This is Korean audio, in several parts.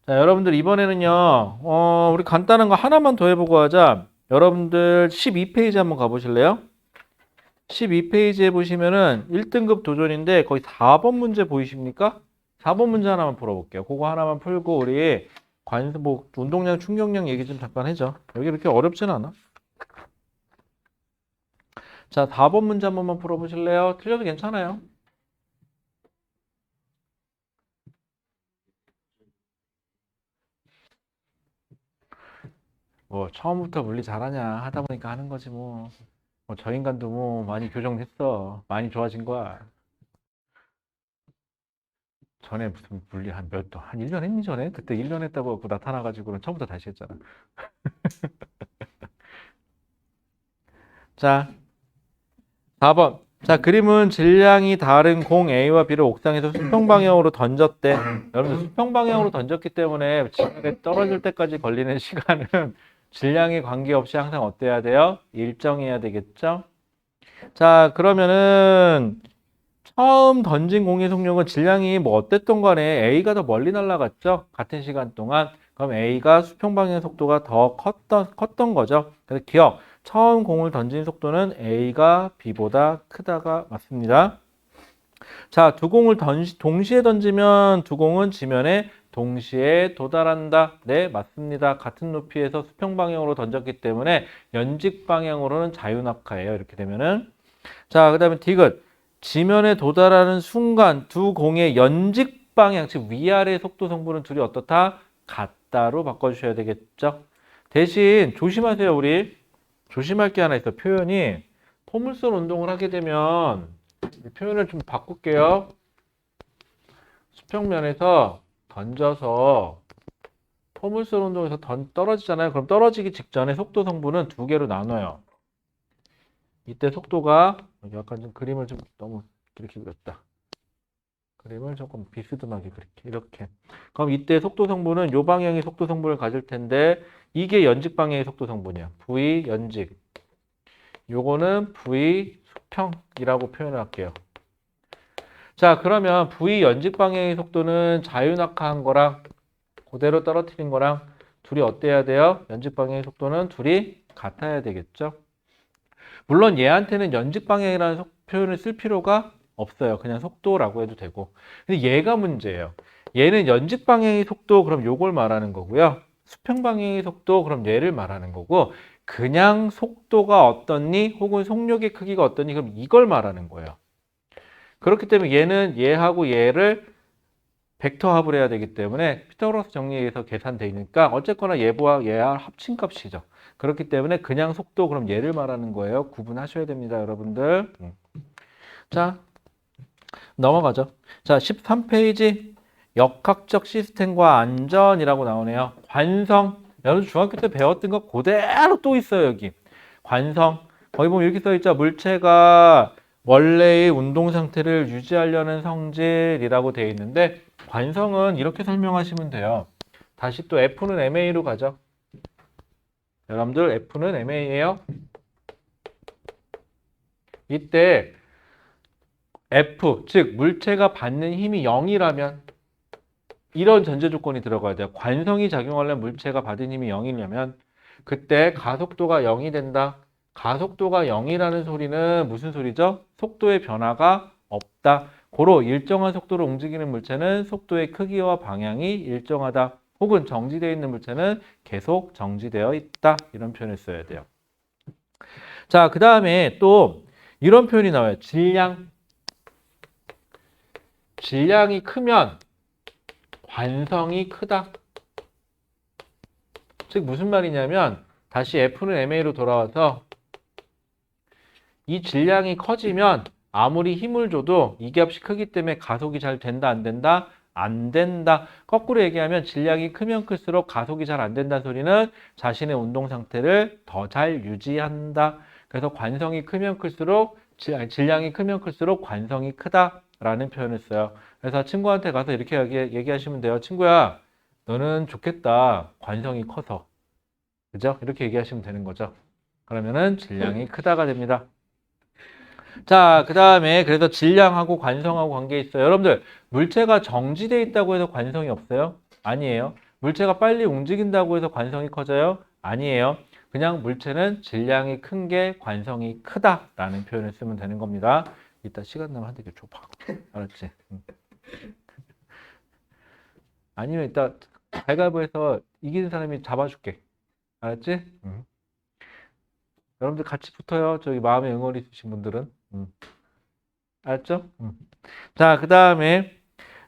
자, 여러분들 이번에는요, 우리 간단한 거 하나만 더 해보고 하자. 여러분들 12페이지 한번 가보실래요? 12페이지에 보시면은 1등급 도전인데 거의 4번 문제 보이십니까? 4번 문제 하나만 풀어볼게요. 그거 하나만 풀고 우리 뭐 운동량, 충격량 얘기 좀 잠깐 해줘. 여기 이렇게 어렵진 않아. 자, 4번 문제 한 번만 풀어보실래요? 틀려도 괜찮아요. 뭐 처음부터 물리 잘하냐 하다 보니까 하는 거지 뭐. 저 인간도 뭐 많이 교정했어. 많이 좋아진 거야. 전에 무슨 물리 한 1년 했니 전에? 그때 1년 했다고 나타나가지고는 처음부터 다시 했잖아. 자, 4번. 자, 그림은 질량이 다른 공 A와 B를 옥상에서 수평 방향으로 던졌대. 여러분, 수평 방향으로 던졌기 때문에 지면에 떨어질 때까지 걸리는 시간은 질량에 관계없이 항상 어때야 돼요? 일정해야 되겠죠? 자, 그러면은 처음 던진 공의 속력은 질량이 뭐 어땠던 간에 A가 더 멀리 날아갔죠? 같은 시간 동안. 그럼 A가 수평 방향 속도가 더 컸던 거죠. 그래서 기억. 처음 공을 던진 속도는 A가 B보다 크다가 맞습니다. 자, 두 공을 동시에 던지면 두 공은 지면에 동시에 도달한다. 네, 맞습니다. 같은 높이에서 수평 방향으로 던졌기 때문에 연직 방향으로는 자유낙하예요. 이렇게 되면은. 자, 그 다음에 디귿. 지면에 도달하는 순간 두 공의 연직 방향, 즉 위아래 속도 성분은 둘이 어떻다? 같다로 바꿔주셔야 되겠죠? 대신 조심하세요, 우리. 조심할 게 하나 있어. 표현이 포물선 운동을 하게 되면 이 표현을 좀 바꿀게요. 수평면에서 던져서 포물선 운동에서 떨어지잖아요. 그럼 떨어지기 직전에 속도 성분은 두 개로 나눠요. 이때 속도가 약간 좀 그림을 좀 너무 이렇게 그렸다. 그림을 조금 비스듬하게 그렇게 이렇게. 그럼 이때 속도 성분은 요 방향의 속도 성분을 가질 텐데 이게 연직 방향의 속도 성분이야. V 연직. 요거는 V 수평이라고 표현을 할게요. 자, 그러면 V 연직 방향의 속도는 자유낙하한 거랑 그대로 떨어뜨린 거랑 둘이 어때야 돼요? 연직 방향의 속도는 둘이 같아야 되겠죠? 물론 얘한테는 연직 방향이라는 표현을 쓸 필요가 없어요. 그냥 속도라고 해도 되고. 근데 얘가 문제예요. 얘는 연직 방향의 속도 그럼 요걸 말하는 거고요. 수평 방향의 속도 그럼 얘를 말하는 거고 그냥 속도가 어떻니? 혹은 속력의 크기가 어떻니? 그럼 이걸 말하는 거예요. 그렇기 때문에 얘는 얘하고 얘를 벡터 합을 해야 되기 때문에 피타고라스 정리에 의해서 계산되어 있으니까 어쨌거나 얘와 얘와 합친 값이죠. 그렇기 때문에 그냥 속도 그럼 얘를 말하는 거예요. 구분하셔야 됩니다, 여러분들. 자, 넘어가죠. 자, 13페이지 역학적 시스템과 안전이라고 나오네요. 관성. 여러분 중학교 때 배웠던 거 그대로 또 있어요, 여기. 관성. 거기 보면 이렇게 써 있죠. 물체가 원래의 운동 상태를 유지하려는 성질이라고 되어 있는데 관성은 이렇게 설명하시면 돼요. 다시 또 F는 MA로 가죠. 여러분들 F는 MA예요. 이때 F, 즉 물체가 받는 힘이 0이라면 이런 전제 조건이 들어가야 돼요. 관성이 작용하려면 물체가 받은 힘이 0이려면 그때 가속도가 0이 된다. 가속도가 0이라는 소리는 무슨 소리죠? 속도의 변화가 없다. 고로 일정한 속도로 움직이는 물체는 속도의 크기와 방향이 일정하다. 혹은 정지되어 있는 물체는 계속 정지되어 있다. 이런 표현을 써야 돼요. 자, 그 다음에 또 이런 표현이 나와요. 질량. 질량이 크면 관성이 크다. 즉 무슨 말이냐면 다시 F는 MA로 돌아와서 이 질량이 커지면 아무리 힘을 줘도 이 값이 크기 때문에 가속이 잘 된다 안 된다? 안 된다. 거꾸로 얘기하면 질량이 크면 클수록 가속이 잘 안 된다는 소리는 자신의 운동 상태를 더 잘 유지한다. 그래서 관성이 크면 클수록 질량이 크면 클수록 관성이 크다라는 표현을 써요. 그래서 친구한테 가서 이렇게 얘기하시면 돼요. 친구야, 너는 좋겠다. 관성이 커서. 그죠? 이렇게 얘기하시면 되는 거죠. 그러면은 질량이 크다가 됩니다. 자, 그 다음에 그래서 질량하고 관성하고 관계 있어요. 여러분들, 물체가 정지되어 있다고 해서 관성이 없어요? 아니에요. 물체가 빨리 움직인다고 해서 관성이 커져요? 아니에요. 그냥 물체는 질량이 큰 게 관성이 크다라는 표현을 쓰면 되는 겁니다. 이따 시간 나면 한 대 줘봐. 알았지? 아니면 이따 가위바위보해서 이기는 사람이 잡아줄게. 알았지? 여러분들 같이 붙어요. 저기 마음에 응어리 있으신 분들은. 알았죠? 자, 그 다음에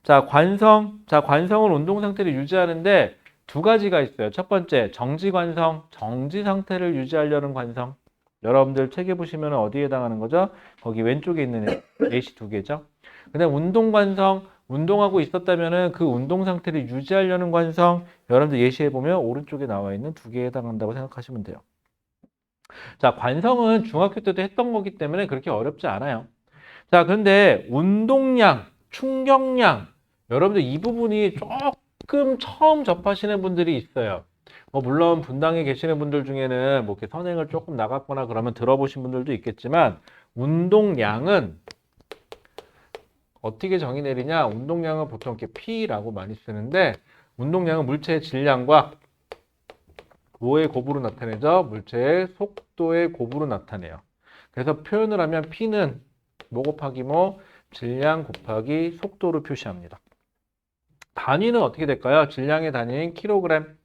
관성은 운동 상태를 유지하는데 두 가지가 있어요. 첫 번째, 정지 관성, 정지 상태를 유지하려는 관성. 여러분들 책에 보시면 어디에 해당하는 거죠? 거기 왼쪽에 있는 예시 두 개죠. 그다음 운동 관성, 운동하고 있었다면은 그 운동 상태를 유지하려는 관성. 여러분들 예시해 보면 오른쪽에 나와 있는 두 개에 해당한다고 생각하시면 돼요. 자, 관성은 중학교 때도 했던 거기 때문에 그렇게 어렵지 않아요. 자, 그런데 운동량, 충격량, 여러분들 이 부분이 조금 처음 접하시는 분들이 있어요. 물론 분당에 계시는 분들 중에는 뭐 이렇게 선행을 조금 나갔거나 그러면 들어보신 분들도 있겠지만 운동량은 어떻게 정의 내리냐? 운동량은 보통 이렇게 P라고 많이 쓰는데 운동량은 물체의 질량과 뭐의 곱으로 나타내죠? 물체의 속도의 곱으로 나타내요. 그래서 표현을 하면 P는 뭐 곱하기 뭐 질량 곱하기 속도로 표시합니다. 단위는 어떻게 될까요? 질량의 단위인 킬로그램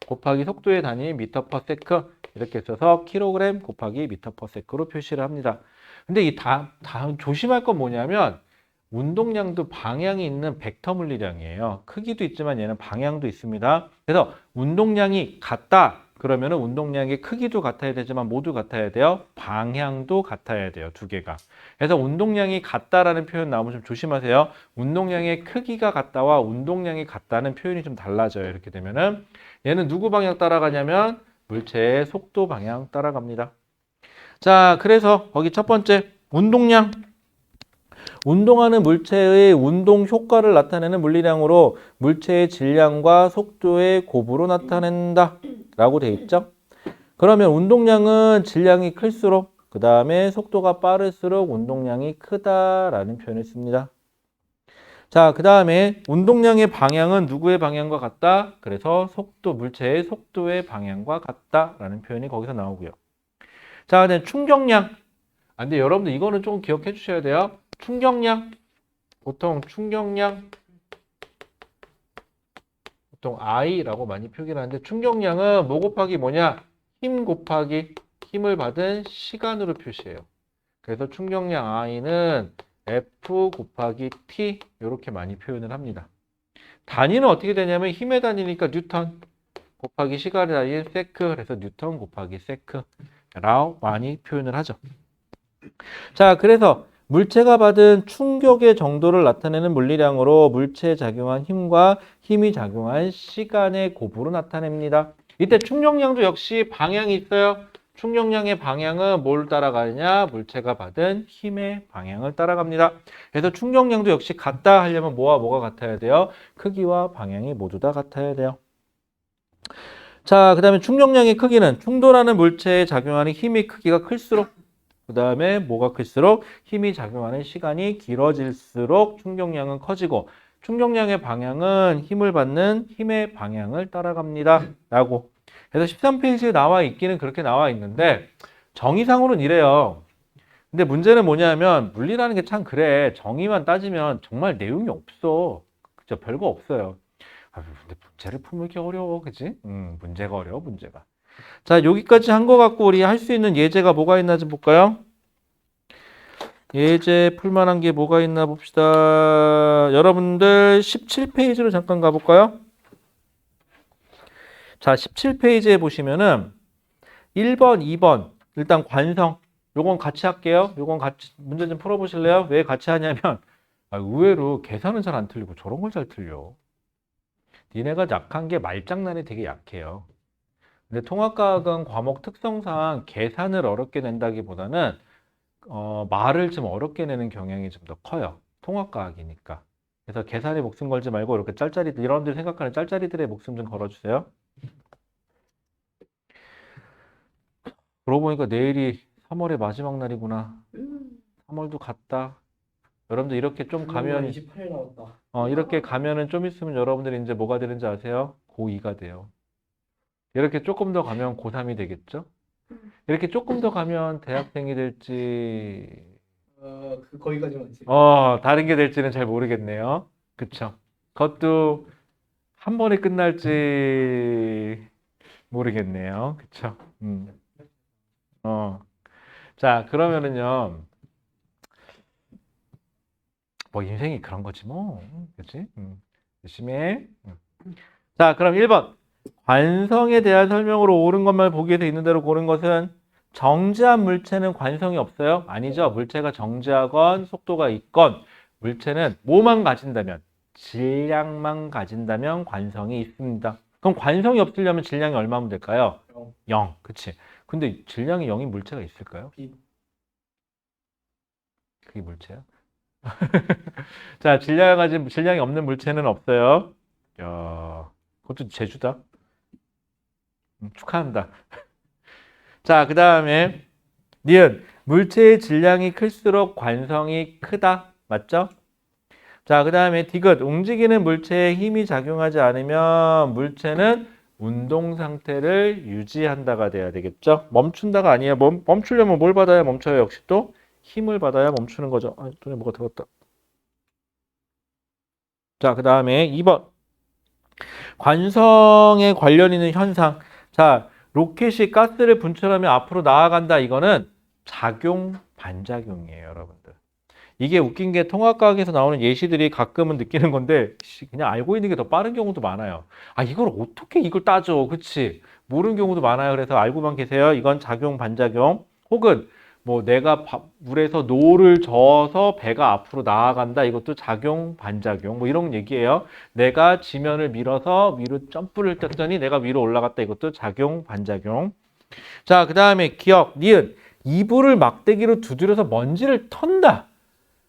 곱하기 속도의 단위인 미터 퍼 세크 이렇게 써서 킬로그램 곱하기 미터 퍼 세크로 표시를 합니다. 근데 이 조심할 건 뭐냐면 운동량도 방향이 있는 벡터 물리량이에요. 크기도 있지만 얘는 방향도 있습니다. 그래서 운동량이 같다. 그러면은 운동량의 크기도 같아야 되지만 모두 같아야 돼요. 방향도 같아야 돼요. 두 개가. 그래서 운동량이 같다라는 표현 나오면 좀 조심하세요. 운동량의 크기가 같다와 운동량이 같다는 표현이 좀 달라져요. 이렇게 되면은 얘는 누구 방향 따라가냐면 물체의 속도 방향 따라갑니다. 자, 그래서 거기 첫 번째 운동량. 운동하는 물체의 운동 효과를 나타내는 물리량으로 물체의 질량과 속도의 곱으로 나타낸다 라고 되어 있죠. 그러면 운동량은 질량이 클수록 그 다음에 속도가 빠를수록 운동량이 크다라는 표현을 씁니다. 자, 그 다음에 운동량의 방향은 누구의 방향과 같다? 그래서 물체의 속도의 방향과 같다라는 표현이 거기서 나오고요. 자, 그다음에 충격량. 근데 여러분들 이거는 좀 기억해 주셔야 돼요. 충격량. 보통 I라고 많이 표기를 하는데 충격량은 뭐 곱하기 뭐냐? 힘 곱하기 힘을 받은 시간으로 표시해요. 그래서 충격량 I는 F 곱하기 T 이렇게 많이 표현을 합니다. 단위는 어떻게 되냐면 힘의 단위니까 뉴턴 곱하기 시간의 단위는 세크 그래서 뉴턴 곱하기 세크라고 많이 표현을 하죠. 자, 그래서 물체가 받은 충격의 정도를 나타내는 물리량으로 물체에 작용한 힘과 힘이 작용한 시간의 곱으로 나타냅니다. 이때 충격량도 역시 방향이 있어요. 충격량의 방향은 뭘 따라가느냐? 물체가 받은 힘의 방향을 따라갑니다. 그래서 충격량도 역시 같다 하려면 뭐와 뭐가 같아야 돼요? 크기와 방향이 모두 다 같아야 돼요. 자, 그 다음에 충격량의 크기는 충돌하는 물체에 작용하는 힘의 크기가 클수록 그 다음에 뭐가 클수록 힘이 작용하는 시간이 길어질수록 충격량은 커지고 충격량의 방향은 힘을 받는 힘의 방향을 따라갑니다. 라고. 그래서 13페이지에 나와 있기는 그렇게 나와 있는데 정의상으로는 이래요. 근데 문제는 뭐냐면 물리라는 게 참 그래. 정의만 따지면 정말 내용이 없어. 그죠? 별거 없어요. 근데 문제를 풀면 이렇게 어려워. 그치? 문제가 어려워, 문제가. 자, 여기까지 한 거 갖고 우리 할 수 있는 예제가 뭐가 있나 좀 볼까요? 예제 풀만한 게 뭐가 있나 봅시다. 여러분들 17페이지로 잠깐 가볼까요? 자, 17페이지에 보시면은 1번, 2번 일단 관성 요건 같이 할게요. 요건 같이 문제 좀 풀어보실래요? 왜 같이 하냐면 의외로 계산은 잘 안 틀리고 저런 걸 잘 틀려. 니네가 약한 게 말장난이 되게 약해요. 근데 통합과학은 과목 특성상 계산을 어렵게 낸다기보다는 말을 좀 어렵게 내는 경향이 좀 더 커요. 통합과학이니까. 그래서 계산에 목숨 걸지 말고 이렇게 짤짤이들, 여러분들이 생각하는 짤짤이들의 목숨 좀 걸어주세요. 그러고 보니까 내일이 3월의 마지막 날이구나. 3월도 갔다. 여러분들 이렇게 좀 가면 28일 나왔다. 이렇게 가면은 좀 있으면 여러분들이 이제 뭐가 되는지 아세요? 고2가 돼요. 이렇게 조금 더 가면 고3이 되겠죠? 이렇게 조금 더 가면 대학생이 될지, 거기까지만 이제. 다른 게 될지는 잘 모르겠네요. 그쵸? 그것도 한 번에 끝날지 모르겠네요. 그쵸? 어. 자, 그러면은요, 뭐 인생이 그런 거지 뭐. 그치? 열심히 해. 자, 그럼 1번. 관성에 대한 설명으로 옳은 것만 보기에서 있는 대로 고른 것은 정지한 물체는 관성이 없어요? 아니죠. 물체가 정지하건 속도가 있건 물체는 뭐만 가진다면 질량만 가진다면 관성이 있습니다. 그럼 관성이 없으려면 질량이 얼마면 될까요? 0. 그치. 근데 질량이 0인 물체가 있을까요? 그게 물체야? 자, 질량이 없는 물체는 없어요. 야, 그것도 제주다. 축하한다. 자, 그 다음에 니은 물체의 질량이 클수록 관성이 크다. 맞죠? 자, 그 다음에 디귿 움직이는 물체에 힘이 작용하지 않으면 물체는 운동 상태를 유지한다가 돼야 되겠죠? 멈춘다가 아니에요. 멈추려면 뭘 받아야 멈춰요? 역시 또 힘을 받아야 멈추는 거죠. 아, 눈에 뭐가 들었다. 자, 그 다음에 2번 관성에 관련 있는 현상. 자, 로켓이 가스를 분출하며 앞으로 나아간다. 이거는 작용, 반작용이에요, 여러분들. 이게 웃긴 게 통합과학에서 나오는 예시들이 가끔은 느끼는 건데 그냥 알고 있는 게 더 빠른 경우도 많아요. 아, 이걸 어떻게 이걸 따져? 그치? 모르는 경우도 많아요. 그래서 알고만 계세요. 이건 작용, 반작용. 혹은 뭐 내가 물에서 노를 저어서 배가 앞으로 나아간다. 이것도 작용, 반작용. 뭐 이런 얘기예요. 내가 지면을 밀어서 위로 점프를 뛰었더니 내가 위로 올라갔다. 이것도 작용, 반작용. 자, 그 다음에 기억, 니은. 이불을 막대기로 두드려서 먼지를 턴다.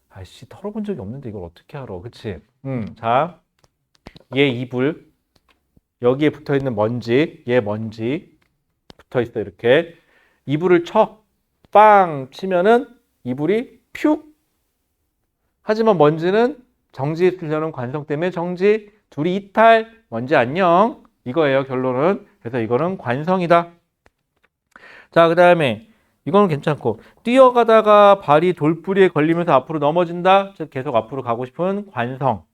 아이씨, 털어본 적이 없는데 이걸 어떻게 알아? 그치? 자, 얘 이불. 여기에 붙어 있는 먼지. 얘 먼지. 붙어 있어, 이렇게. 이불을 쳐. 빵! 치면은 이불이 퓨! 하지만 먼지는 정지시키려는 관성 때문에 정지. 둘이 이탈. 먼지 안녕. 이거예요, 결론은. 그래서 이거는 관성이다. 자, 그 다음에 이거는 괜찮고 뛰어가다가 발이 돌부리에 걸리면서 앞으로 넘어진다. 즉 계속 앞으로 가고 싶은 관성.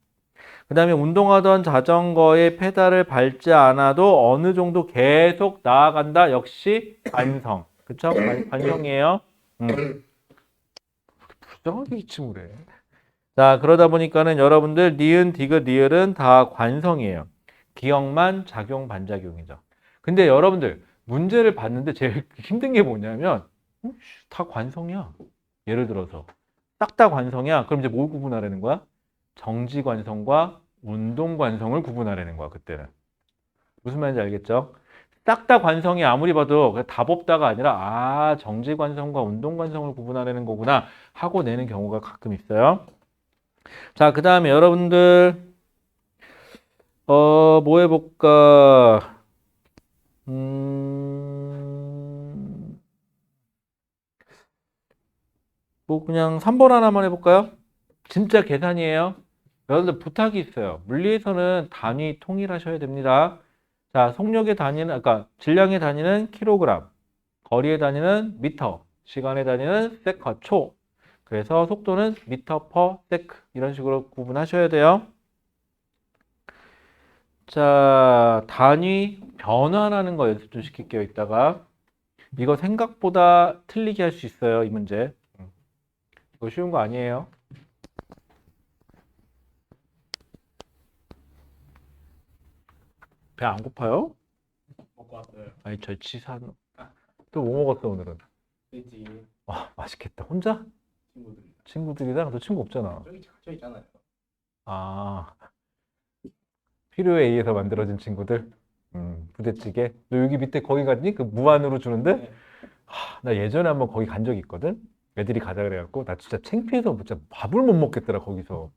그 다음에 운동하던 자전거의 페달을 밟지 않아도 어느 정도 계속 나아간다. 역시 관성. 그쵸? 관성이에요. 불쌍하게 기침을 해. 자, 그러다 보니까는 여러분들 니은, 디귿, 리을은 다 관성이에요. 기억만 작용, 반작용이죠. 근데 여러분들 문제를 봤는데 제일 힘든 게 뭐냐면 다 관성이야. 예를 들어서 싹 다 관성이야. 그럼 이제 뭘 구분하라는 거야? 정지 관성과 운동 관성을 구분하라는 거야. 그때는. 무슨 말인지 알겠죠? 싹 다 관성이 아무리 봐도 그냥 답 없다가 아니라 아, 정지 관성과 운동 관성을 구분하라는 거구나 하고 내는 경우가 가끔 있어요. 자, 그 다음에 여러분들 뭐 해볼까? 뭐 그냥 3번 하나만 해볼까요? 진짜 계산이에요. 여러분들 부탁이 있어요. 물리에서는 단위 통일하셔야 됩니다. 자, 속력의 단위는 아까 질량의 단위는 킬로그램, 거리의 단위는 미터, 시간의 단위는 세컨, 초. 그래서 속도는 미터 퍼 세크 이런 식으로 구분하셔야 돼요. 자, 단위 변환하는 거 연습 좀 시킬게요. 이따가 이거 생각보다 틀리게 할 수 있어요. 이 문제. 이거 쉬운 거 아니에요. 배 안 고파요? 먹고 왔어요. 아니 저 치산 또 뭐 먹었어 오늘은? 돼지 와 맛있겠다. 혼자? 친구들이 친구들이랑 너 친구 없잖아. 저기 갇혀 있잖아요. 아 필요에 의해서 만들어진 친구들. 부대찌개. 너 여기 밑에 거기 갔니? 그 무한으로 주는데? 네. 나 예전에 한번 거기 간 적 있거든. 애들이 가자 그래갖고 나 진짜 창피해서 진짜 밥을 못 먹겠더라 거기서.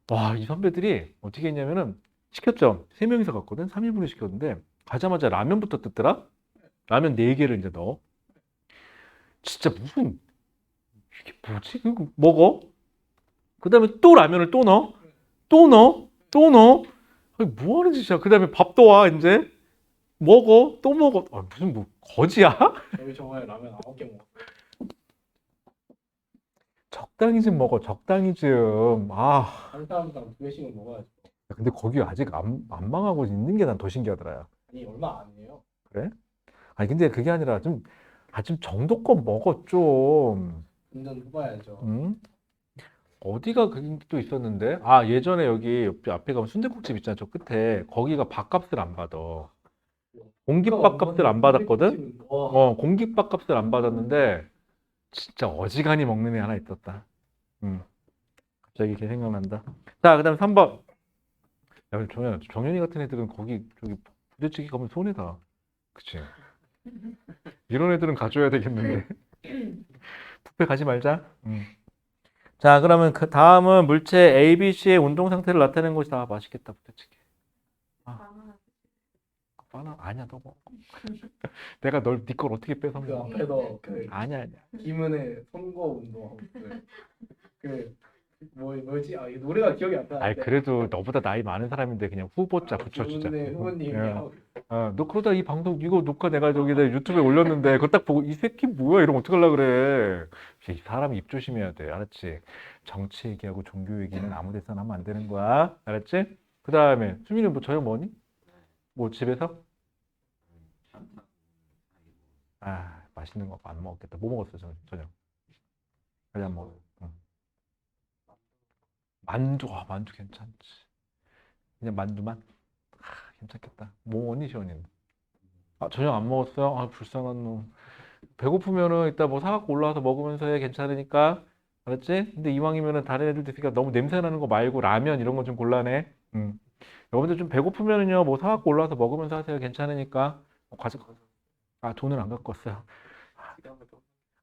와 이 선배들이 어떻게 했냐면은 시켰죠. 3명이서 갔거든. 3인분을 시켰는데 가자마자 라면부터 뜯더라. 라면 4개를 이제 넣어. 진짜 무슨 이게 뭐지? 이거 먹어? 그 다음에 또 라면을 또 넣어? 또 넣어? 또 넣어? 아니, 뭐 하는 짓이야? 그 다음에 밥도 와, 이제. 먹어, 또 먹어. 아, 무슨 뭐 거지야? 저희 저번에 라면 9개 먹었어요. 적당히 좀 먹어, 적당히 좀. 아, 한 사람당 2개씩은 먹어야죠. 근데 거기 아직 안 망하고 있는 게 난 더 신기하더라. 아니 얼마 아니에요. 그래? 아니, 근데 그게 아니라 좀 정도껏 먹어, 좀. 운전 해봐야죠. 응? 어디가 그게 또 있었는데? 아, 예전에 여기 옆 앞에 가면 순댓국집 있잖아, 저 끝에. 거기가 밥값을 안 받아. 공깃밥값을 안 받았거든? 와, 공깃밥값을 안 받았는데, 진짜 어지간히 먹는 애 하나 있었다. 갑자기 이렇게 생각난다. 자, 그 다음 3번. 야, 정연이 같은 애들은 저기 부대찌개 가면 손해다. 그치? 이런 애들은 가져야 되겠는데. 뷔페 가지 말자. 자, 그러면 그 다음은 물체 A, B, C의 운동 상태를 나타내는 것이다. 맛있겠다, 부대찌개. 바나나 아니야, 너 먹어. 내가 네 걸 어떻게 뺏어 그 먹어? 앞에서 그 아니야. 김은혜 선거 운동하고 그 뭐지? 아, 이 노래가 기억이 안 아니, 나는데. 그래도 너보다 나이 많은 사람인데 그냥 후보자 붙여주자. 김은혜 후보님이 예. 하고 너 그러다 이 방송 이거 녹화 내가 저기 내 유튜브에 올렸는데 그거 딱 보고 이 새끼 뭐야 이러면 어떡하려고 그래. 이 사람이 입 조심해야 돼. 알았지? 정치 얘기하고 종교 얘기는 아무 데서나 하면 안 되는 거야. 알았지? 그 다음에 수민이 뭐 저녁 뭐니? 뭐 집에서? 아, 맛있는 거 안 먹었겠다. 뭐 먹었어 저녁? 아직 안 먹어. 응. 만두. 만두 괜찮지. 그냥 만두만? 괜찮겠다. 뭐 먹니 시원이는? 아, 저녁 안 먹었어요? 아, 불쌍한 놈. 배고프면은 이따 뭐 사갖고 올라와서 먹으면서 해. 괜찮으니까. 알았지? 근데 이왕이면은 다른 애들도 있으니까 너무 냄새 나는 거 말고 라면 이런 거 좀 곤란해. 여러분들 좀 배고프면은요, 뭐 사갖고 올라와서 먹으면서 하세요. 괜찮으니까. 돈을 안 갖고 왔어요.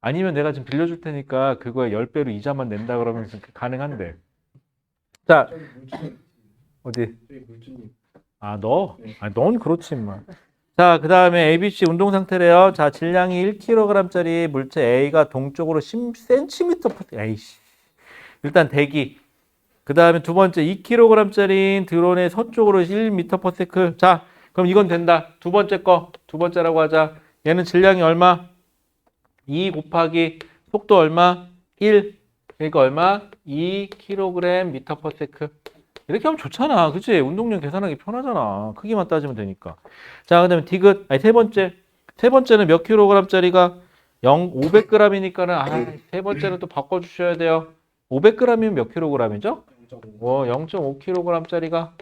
아니면 내가 지금 빌려줄 테니까 그거에 10배로 이자만 낸다 그러면 가능한데. 자, 저기 물주님, 어디? 저기 물주님. 아, 너? 네. 아, 넌 그렇지, 뭐. 자, 그 다음에 ABC 운동 상태래요. 자, 질량이 1kg짜리 물체 A가 동쪽으로 10cm, 에이씨. 일단 대기. 그 다음에 두 번째 2kg짜리 드론의 서쪽으로 1m/s. 자, 그럼 이건 된다. 두 번째 거. 두 번째라고 하자. 얘는 질량이 얼마? 2 곱하기 속도 얼마? 1. 그러니까 얼마? 2kg/m/s. 이렇게 하면 좋잖아. 그치? 운동량 계산하기 편하잖아. 크기만 따지면 되니까. 자, 그 다음에 디귿. 아니, 세 번째. 세 번째는 몇 킬로그램짜리가 500g이니까는, 세 번째는 또 바꿔주셔야 돼요. 500g이면 몇 킬로그램이죠? 0.5kg짜리가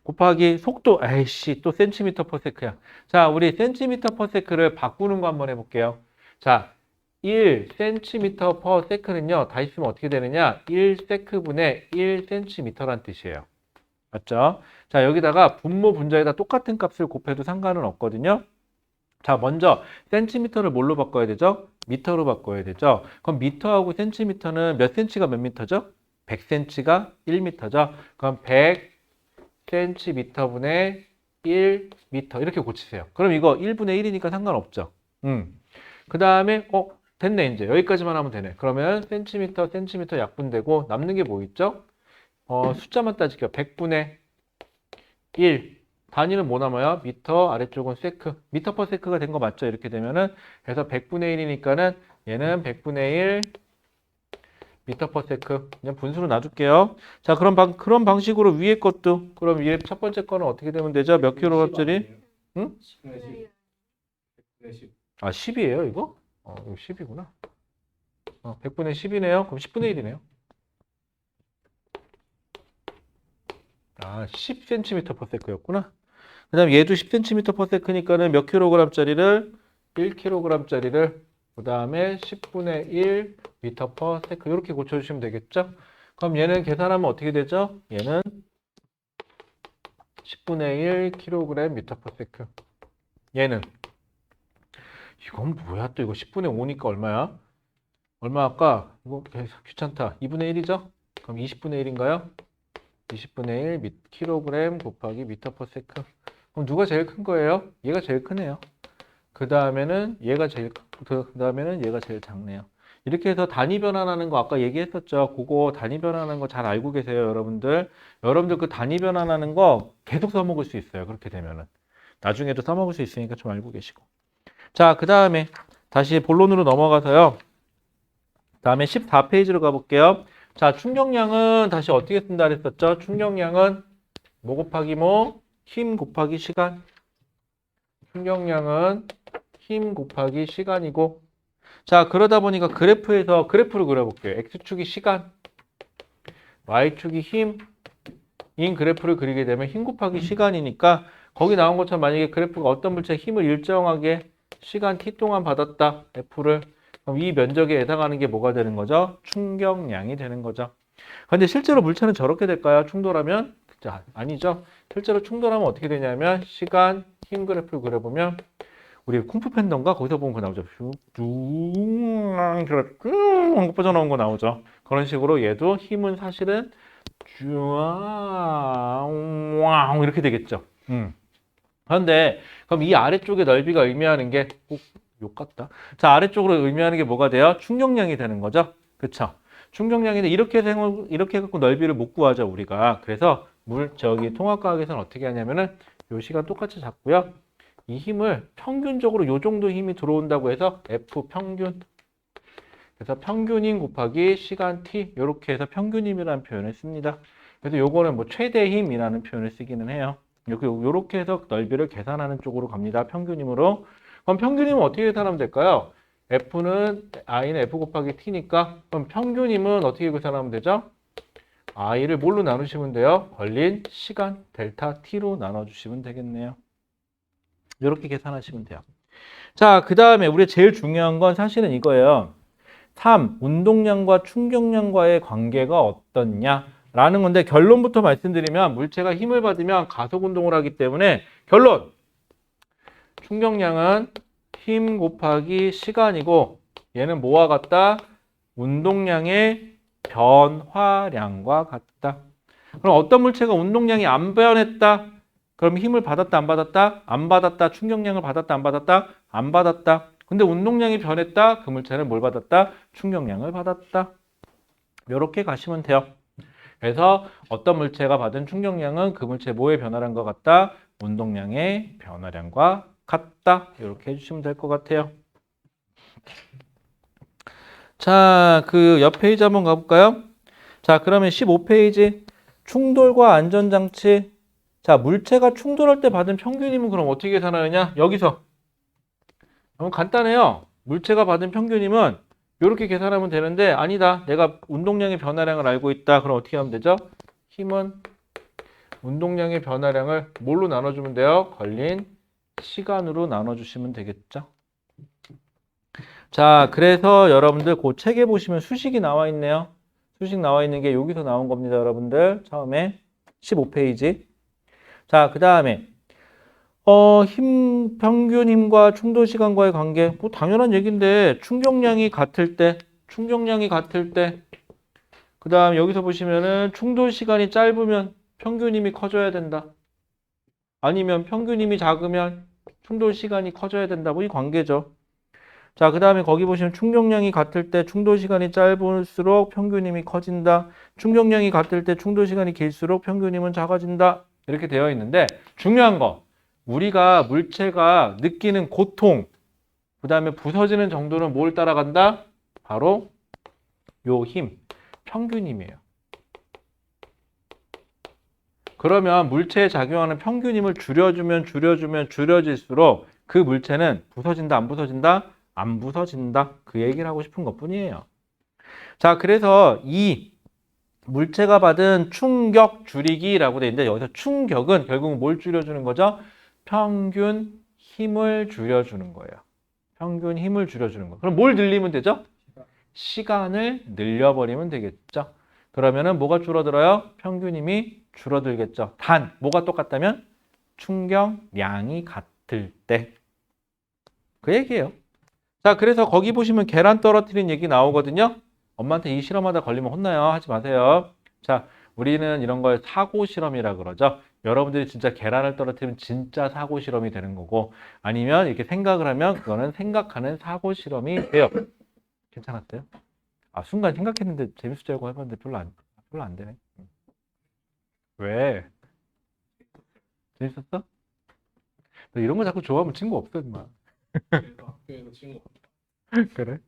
곱하기 속도, 에이씨, 또 cm/s야. 자, 우리 cm/s를 바꾸는 거 한번 해볼게요. 자, 1cm/s는요, 다 있으면 어떻게 되느냐? 1세크분의 1cm란 뜻이에요. 맞죠? 자, 여기다가 분모 분자에다 똑같은 값을 곱해도 상관은 없거든요. 자, 먼저 cm를 뭘로 바꿔야 되죠? 미터로 바꿔야 되죠. 그럼 미터하고 cm는 몇 cm가 몇 미터죠? 100cm가 1미터죠. 그럼 100cm분의 1미터 이렇게 고치세요. 그럼 이거 1분의 1이니까 상관없죠. 그 다음에 됐네. 이제 여기까지만 하면 되네. 그러면 센티미터 약분되고 남는 게 뭐 있죠? 숫자만 따질게요. 100분의 1. 단위는 뭐 남아요? 미터, 아래쪽은 세크. 미터 퍼 세크가 된 거 맞죠? 이렇게 되면은 그래서 100분의 1이니까는 얘는 100분의 1 미터 퍼 세크. 그냥 분수로 놔둘게요. 자, 그런 방식으로 위에 것도 그럼 위에 첫 번째 거는 어떻게 되면 되죠? 몇 킬로그램짜리? 응? 10분의 10. 아, 10이에요, 이거? 이거 10이구나. 100분의 10이네요. 그럼 10분의 1이네요. 10cm/s였구나. 그 다음 얘도 10cm/s니까는 몇 킬로그램짜리를? 1kg짜리를 그 다음에 10분의 1 m/s 이렇게 고쳐주시면 되겠죠? 그럼 얘는 계산하면 어떻게 되죠? 얘는 10분의 1 kg/m/s. 얘는 이건 뭐야 또 이거 10분의 5니까 얼마야? 얼마 아까 이거 귀찮다. 2분의 1이죠? 그럼 20분의 1인가요? 20분의 1 kg 곱하기 m/s. 그럼 누가 제일 큰 거예요? 얘가 제일 크네요. 그 다음에는 얘가 제일 작네요. 이렇게 해서 단위 변환하는 거 아까 얘기했었죠. 그거 단위 변환하는 거 잘 알고 계세요, 여러분들. 여러분들 그 단위 변환하는 거 계속 써먹을 수 있어요. 그렇게 되면은. 나중에도 써먹을 수 있으니까 좀 알고 계시고. 자, 그 다음에 다시 본론으로 넘어가서요. 다음에 14페이지로 가볼게요. 자, 충격량은 다시 어떻게 쓴다 그랬었죠? 충격량은 뭐 곱하기 뭐? 힘 곱하기 시간. 충격량은 힘 곱하기 시간이고. 자, 그러다 보니까 그래프에서 그래프를 그려볼게요. X축이 시간, Y축이 힘인 그래프를 그리게 되면 힘 곱하기 시간이니까 거기 나온 것처럼 만약에 그래프가 어떤 물체에 힘을 일정하게 시간 t 동안 받았다. F를. 그럼 이 면적에 해당하는 게 뭐가 되는 거죠? 충격량이 되는 거죠. 근데 실제로 물체는 저렇게 될까요? 충돌하면? 자, 아니죠. 실제로 충돌하면 어떻게 되냐면 시간, 힘 그래프를 그려보면 우리 쿵푸 팬던가 거기서 보면 그거 나오죠. 쭉 빠져나온 거 나오죠. 그런 식으로 얘도 힘은 사실은 쭉 이렇게 되겠죠. 그런데 그럼 이 아래쪽의 넓이가 의미하는 게 꼭 욕 같다. 자, 아래쪽으로 의미하는 게 뭐가 돼요? 충격량이 되는 거죠. 그렇죠? 충격량인데 이렇게 해갖고 넓이를 못 구하죠, 우리가. 그래서 저기 통합과학에서는 어떻게 하냐면은 요 시간 똑같이 잡고요. 이 힘을 평균적으로 요 정도 힘이 들어온다고 해서 F 평균. 그래서 평균힘 곱하기 시간 t 이렇게 해서 평균힘이라는 표현을 씁니다. 그래서 요거는 뭐 최대 힘이라는 표현을 쓰기는 해요. 요렇게 해서 넓이를 계산하는 쪽으로 갑니다. 평균힘으로. 그럼 평균힘은 어떻게 계산하면 될까요? F는 I는 F 곱하기 T니까 그럼 평균힘은 어떻게 계산하면 되죠? I를 뭘로 나누시면 돼요? 걸린 시간 델타 T로 나눠주시면 되겠네요. 이렇게 계산하시면 돼요. 자, 그 다음에 우리 제일 중요한 건 사실은 이거예요. 3. 운동량과 충격량과의 관계가 어떻냐? 라는 건데 결론부터 말씀드리면 물체가 힘을 받으면 가속 운동을 하기 때문에 결론! 충격량은 힘 곱하기 시간이고 얘는 뭐와 같다? 운동량의 변화량과 같다. 그럼 어떤 물체가 운동량이 안 변했다? 그럼 힘을 받았다 안 받았다? 안 받았다. 충격량을 받았다 안 받았다? 안 받았다. 근데 운동량이 변했다? 그 물체는 뭘 받았다? 충격량을 받았다. 이렇게 가시면 돼요. 그래서 어떤 물체가 받은 충격량은 그 물체 뭐의 변화량과 같다? 운동량의 변화량과 같다. 이렇게 해주시면 될 것 같아요. 자, 그 옆 페이지 한번 가볼까요? 자, 그러면 15페이지 충돌과 안전장치. 자, 물체가 충돌할 때 받은 평균힘은 그럼 어떻게 계산하느냐? 여기서 너무 간단해요. 물체가 받은 평균힘은 이렇게 계산하면 되는데 아니다. 내가 운동량의 변화량을 알고 있다. 그럼 어떻게 하면 되죠? 힘은 운동량의 변화량을 뭘로 나눠주면 돼요? 걸린 시간으로 나눠주시면 되겠죠. 자, 그래서 여러분들 그 책에 보시면 수식이 나와 있네요. 수식 나와 있는 게 여기서 나온 겁니다, 여러분들. 처음에 15페이지. 자, 그 다음에 평균 힘과 충돌 시간과의 관계. 뭐 당연한 얘기인데 충격량이 같을 때, 그 다음 여기서 보시면은 충돌 시간이 짧으면 평균 힘이 커져야 된다. 아니면 평균 힘이 작으면 충돌 시간이 커져야 된다. 뭐 이 관계죠. 자, 그 다음에 거기 보시면 충격량이 같을 때 충돌 시간이 짧을수록 평균 힘이 커진다. 충격량이 같을 때 충돌 시간이 길수록 평균 힘은 작아진다. 이렇게 되어 있는데 중요한 거. 우리가 물체가 느끼는 고통, 그 다음에 부서지는 정도는 뭘 따라간다? 바로 요 힘, 평균 힘이에요. 그러면 물체에 작용하는 평균 힘을 줄여질수록 그 물체는 부서진다, 안 부서진다? 안 부서진다. 그 얘기를 하고 싶은 것뿐이에요. 자, 그래서 이 물체가 받은 충격 줄이기라고 되어 있는데 여기서 충격은 결국은 뭘 줄여주는 거죠? 평균 힘을 줄여주는 거예요. 평균 힘을 줄여주는 거. 그럼 뭘 늘리면 되죠? 시간을 늘려버리면 되겠죠. 그러면은 뭐가 줄어들어요? 평균 힘이 줄어들겠죠. 단, 뭐가 똑같다면? 충격량이 같을 때. 그 얘기예요. 자, 그래서 거기 보시면 계란 떨어뜨린 얘기 나오거든요. 엄마한테 이 실험하다 걸리면 혼나요. 하지 마세요. 자, 우리는 이런 걸 사고 실험이라 그러죠. 여러분들이 진짜 계란을 떨어뜨리면 진짜 사고 실험이 되는 거고 아니면 이렇게 생각을 하면 그거는 생각하는 사고 실험이 돼요. 괜찮았어요? 아, 순간 생각했는데 재밌을 줄 알고 해봤는데 별로 안 되네. 왜? 재밌었어? 너 이런 거 자꾸 좋아하면 친구 없어, 임마. 그래서 학교에서 친구 그래?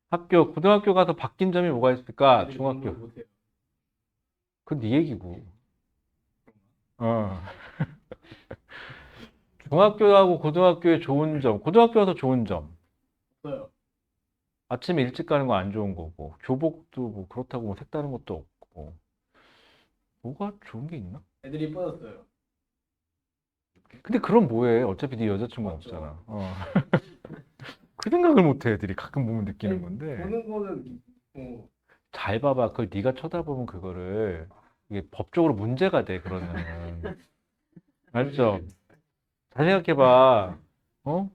고등학교 가서 바뀐 점이 뭐가 있을까? 애들이 중학교. 공부를 못해요. 그건 네 얘기고. 어. 중학교하고 고등학교의 좋은 점. 고등학교 가서 좋은 점. 없어요. 아침에 일찍 가는 거 안 좋은 거고. 교복도 뭐 그렇다고 뭐 색다른 것도 없고. 뭐가 좋은 게 있나? 애들이 이뻐졌어요. 근데 그럼 뭐해? 어차피 네 여자친구는 맞죠. 없잖아. 그 생각을 못 해, 애들이 가끔 보면 느끼는 아니, 건데. 보는 거는 뭐 잘 봐봐. 그걸 네가 쳐다보면 그거를 이게 법적으로 문제가 돼, 그러면은. 알죠? 잘 생각해봐.